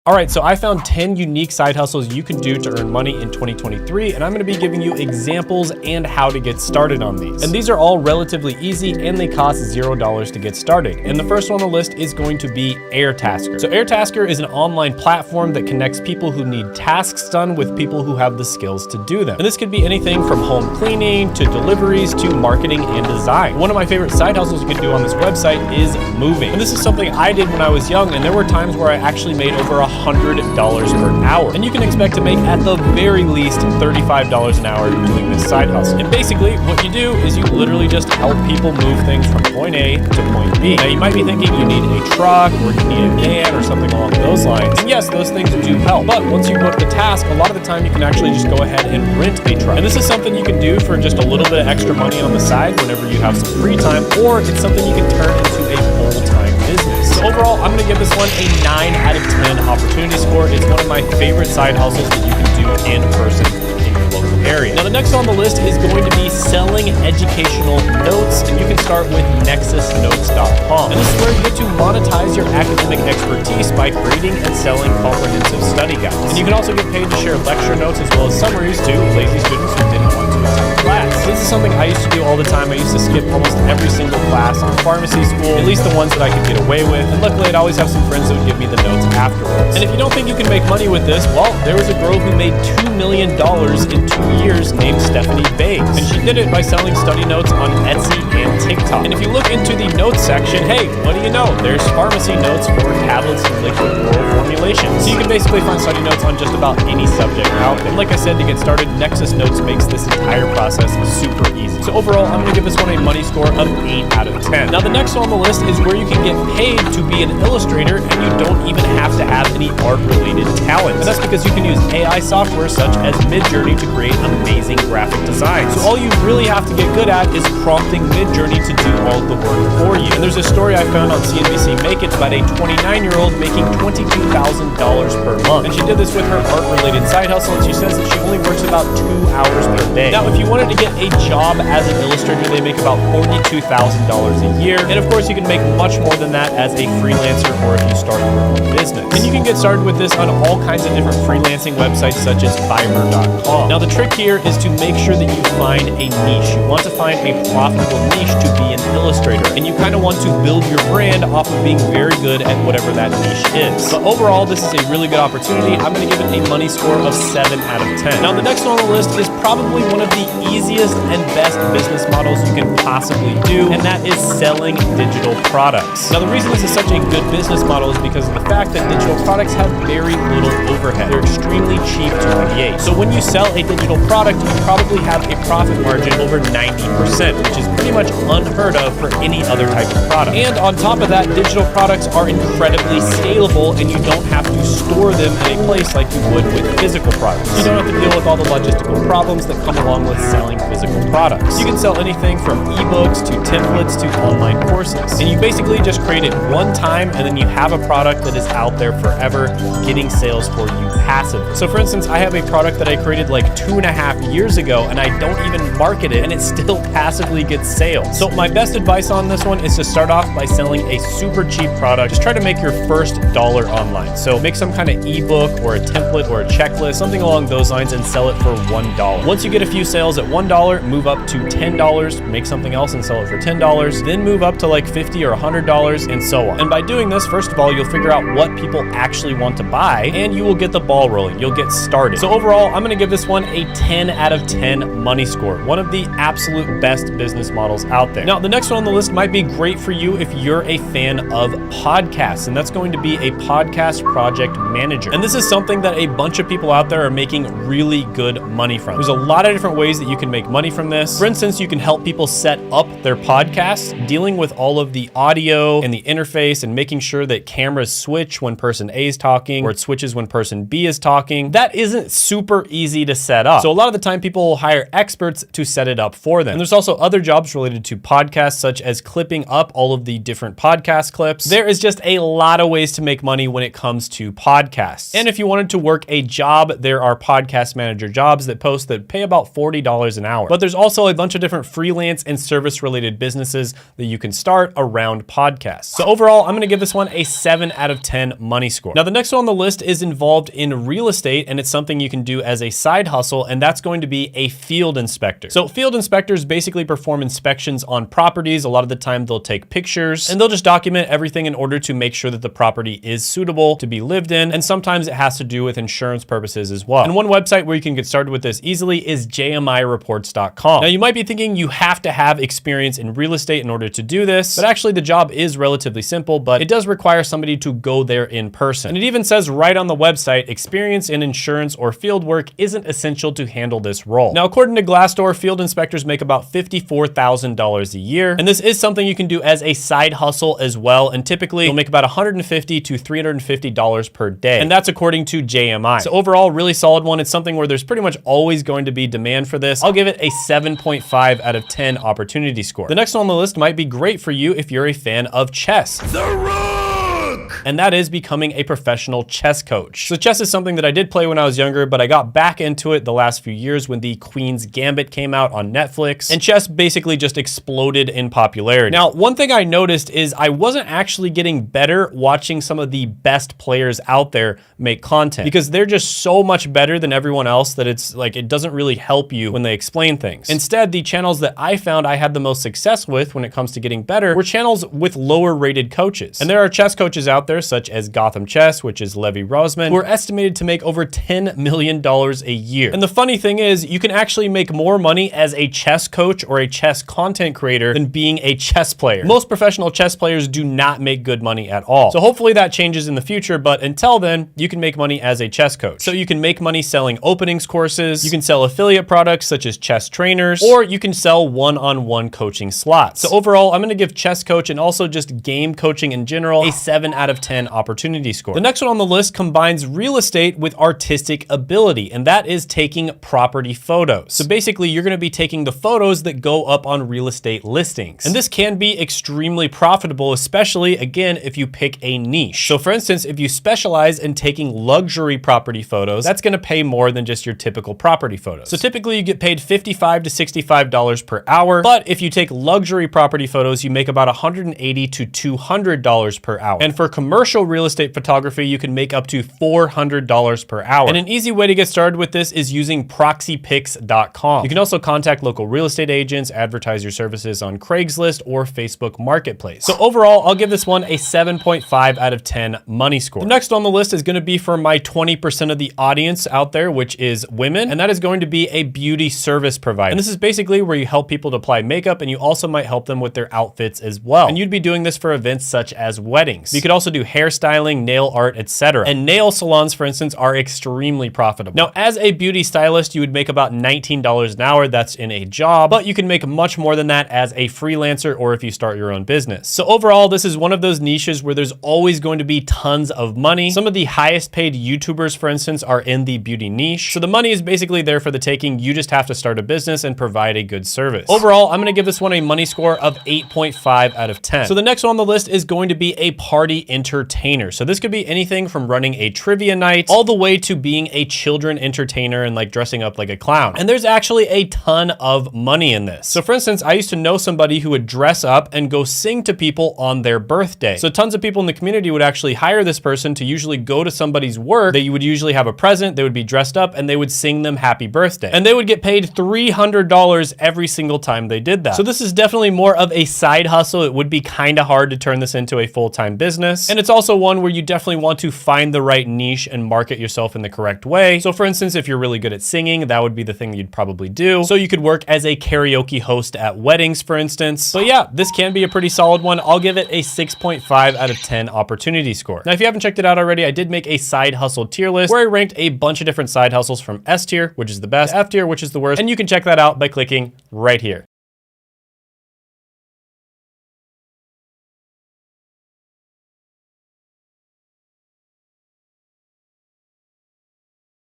All right, so I found 10 unique side hustles you can do to earn money in 2023, and I'm gonna be giving you examples and how to get started on these. And these are all relatively easy and they cost $0 to get started. And the first one on the list is going to be Airtasker. So Airtasker is an online platform that connects people who need tasks done with people who have the skills to do them. And this could be anything from home cleaning to deliveries to marketing and design. One of my favorite side hustles you can do on this website is moving. And this is something I did when I was young, and there were times where I actually made over $100 per hour. And you can expect to make at the very least $35 an hour doing this side hustle. And basically what you do is you literally just help people move things from point A to point B. Now you might be thinking you need a truck or you need a van or something along those lines. And yes, those things do help. But once you book the task, a lot of the time you can actually just go ahead and rent a truck. And this is something you can do for just a little bit of extra money on the side whenever you have some free time, or it's something you can turn into a full-time business. So overall, I'm gonna give this one a 9 out of 10 opportunity score. It's one of my favorite side hustles that you can do in person in your local area. Now the next on the list is going to be selling educational notes, and you can start with nexusnotes.com. And this is where you get to monetize your academic expertise by creating and selling comprehensive study guides. And you can also get paid to share lecture notes as well as summaries to lazy students who didn't want to attend class. This is something I used to do all the time. I used to skip almost every single class in pharmacy school, at least the ones that I could get away with. And luckily I'd always have some friends that would give me the notes afterwards. And if you don't think you can make money with this, well, there was a girl who made $2 million in 2 years named Stephanie Bays. And she did it by selling study notes on Etsy and TikTok. And if you look into the notes section, hey, what do you know? There's pharmacy notes for tablets and liquid oral formulations. So you can basically find study notes on just about any subject out there. And like I said, to get started, Nexus Notes makes this entire process super easy. So overall, I'm gonna give this one a money score of 8 out of 10. Now the next one on the list is where you can get paid to be an illustrator and you don't even have to have any art-related talent. And that's because you can use AI software such as Midjourney to create amazing graphic designs. So all you really have to get good at is prompting Midjourney to do all the work for you. And there's a story I found on CNBC Make It about a 29-year-old making $22,000 per month. And she did this with her art-related side hustle, and she says that she only works about 2 hours per day. Now, if you wanted to get a job as an illustrator, they make about $42,000 a year. And of course, you can make much more than that as a freelancer or if you start your own business. And you can get started with this on all kinds of different freelancing websites such as Fiverr.com. Now, the trick here is to make sure that you find a niche. You want to find a profitable niche to be an illustrator. And you kind of want to build your brand off of being very good at whatever that niche is. But overall, this is a really good opportunity. I'm going to give it a money score of 7 out of 10. Now, the next one on the list is probably one of the easiest and best business models you can possibly do, and that is selling digital products. Now, the reason this is such a good business model is because of the fact that digital products have very little overhead. They're extremely cheap to create. So when you sell a digital product, you probably have a profit margin over 90%, which is pretty much unheard of for any other type of product. And on top of that, digital products are incredibly scalable, and you don't have to store them in a place like you would with physical products. You don't have to deal with all the logistical problems that come along with selling physical products. You can sell anything from ebooks to templates to online courses. And you basically just create it one time, and then you have a product that is out there forever, getting sales for you passively. So for instance, I have a product that I created like 2.5 years ago, and I don't even market it, and it still passively gets sales. So my best advice on this one is to start off by selling a super cheap product. Just try to make your first dollar online. So make some kind of ebook or a template or a checklist, something along those lines, and sell it for $1. Once you get a few sales at $1, move up to $10, make something else and sell it for $10, then move up to like $50 or $100, and so on. And by doing this, first of all, you'll figure out what people actually want to buy, and you will get the ball rolling. You'll get started. So overall, I'm gonna give this one a 10 out of 10 money score. One of the absolute best business models out there. Now, the next one on the list might be great for you if you're a fan of podcasts, and that's going to be a podcast project manager. And this is something that a bunch of people out there are making really good money from. There's a lot of different ways that you can make money from this. For instance, you can help people set up their podcasts, dealing with all of the audio and the interface and making sure that cameras switch when person A is talking or it switches when person B is talking. That isn't super easy to set up. So a lot of the time people will hire experts to set it up for them. And there's also other jobs related to podcasts, such as clipping up all of the different podcast clips. There is just a lot of ways to make money when it comes to podcasts. And if you wanted to work a job, there are podcast manager jobs that post that pay about $40 an hour. But there's also a bunch of different freelance and service related businesses that you can start around podcasts. So overall, I'm gonna give this one a 7 out of 10 money score. Now the next one on the list is involved in real estate, and it's something you can do as a side hustle, and that's going to be a field inspector. So field inspectors basically perform inspections on properties. A lot of the time they'll take pictures and they'll just document everything in order to make sure that the property is suitable to be lived in. And sometimes it has to do with insurance purposes as well. And one website where you can get started with this easily is jmireports.com. Now you might be thinking you have to have experience in real estate in order to do this, but actually the job is relatively simple, but it does require somebody to go there in person. And it even says right on the website, experience in insurance or field work isn't essential to handle this role. Now, according to Glassdoor, field inspectors make about $54,000 a year. And this is something you can do as a side hustle as well. And typically you'll make about $150 to $350 per day. And that's according to JMI. So overall, really solid one. It's something where there's pretty much always going to be demand for this. I'll give it a 7.5 out of 10 opportunity score. The next one on the list might be great for you if you're a fan of chess. And that is becoming a professional chess coach. So chess is something that I did play when I was younger, but I got back into it the last few years when the Queen's Gambit came out on Netflix, and chess basically just exploded in popularity. Now, one thing I noticed is I wasn't actually getting better watching some of the best players out there make content, because they're just so much better than everyone else that it's like, it doesn't really help you when they explain things. Instead, the channels that I found I had the most success with when it comes to getting better were channels with lower rated coaches. And there are chess coaches out there such as Gotham Chess, which is Levy Rosman, who are estimated to make over $10 million a year. And the funny thing is, you can actually make more money as a chess coach or a chess content creator than being a chess player. Most professional chess players do not make good money at all. So hopefully that changes in the future, but until then, you can make money as a chess coach. So you can make money selling openings courses, you can sell affiliate products such as chess trainers, or you can sell one-on-one coaching slots. So overall, I'm gonna give chess coach and also just game coaching in general a 7 out of 10 opportunity score. The next one on the list combines real estate with artistic ability, and that is taking property photos. So basically, you're gonna be taking the photos that go up on real estate listings. And this can be extremely profitable, especially, again, if you pick a niche. So for instance, if you specialize in taking luxury property photos, that's gonna pay more than just your typical property photos. So typically you get paid $55 to $65 per hour, but if you take luxury property photos, you make about $180 to $200 per hour. And for commercial real estate photography, you can make up to $400 per hour. And an easy way to get started with this is using proxypics.com. You can also contact local real estate agents, advertise your services on Craigslist or Facebook Marketplace. So overall, I'll give this one a 7.5 out of 10 money score. The next on the list is gonna be for my 20% of the audience out there, which is women, and that is going to be a beauty service provider. And this is basically where you help people to apply makeup, and you also might help them with their outfits as well. And you'd be doing this for events such as weddings. You could also do hairstyling, nail art, etc. And nail salons, for instance, are extremely profitable. Now, as a beauty stylist, you would make about $19 an hour. That's in a job, but you can make much more than that as a freelancer or if you start your own business. So overall, this is one of those niches where there's always going to be tons of money. Some of the highest paid YouTubers, for instance, are in the beauty niche. So the money is basically there for the taking. You just have to start a business and provide a good service. Overall, I'm gonna give this one a money score of 8.5 out of 10. So the next one on the list is going to be a party entertainer. So this could be anything from running a trivia night all the way to being a children entertainer and like dressing up like a clown. And there's actually a ton of money in this. So for instance, I used to know somebody who would dress up and go sing to people on their birthday. So tons of people in the community would actually hire this person to usually go to somebody's work. They would usually have a present, they would be dressed up, and they would sing them happy birthday. And they would get paid $300 every single time they did that. So this is definitely more of a side hustle. It would be kind of hard to turn this into a full-time business. And it's also one where you definitely want to find the right niche and market yourself in the correct way. So for instance, if you're really good at singing, that would be the thing you'd probably do. So you could work as a karaoke host at weddings, for instance. But yeah, this can be a pretty solid one. I'll give it a 6.5 out of 10 opportunity score. Now, if you haven't checked it out already, I did make a side hustle tier list where I ranked a bunch of different side hustles from S tier, which is the best, F tier, which is the worst. And you can check that out by clicking right here.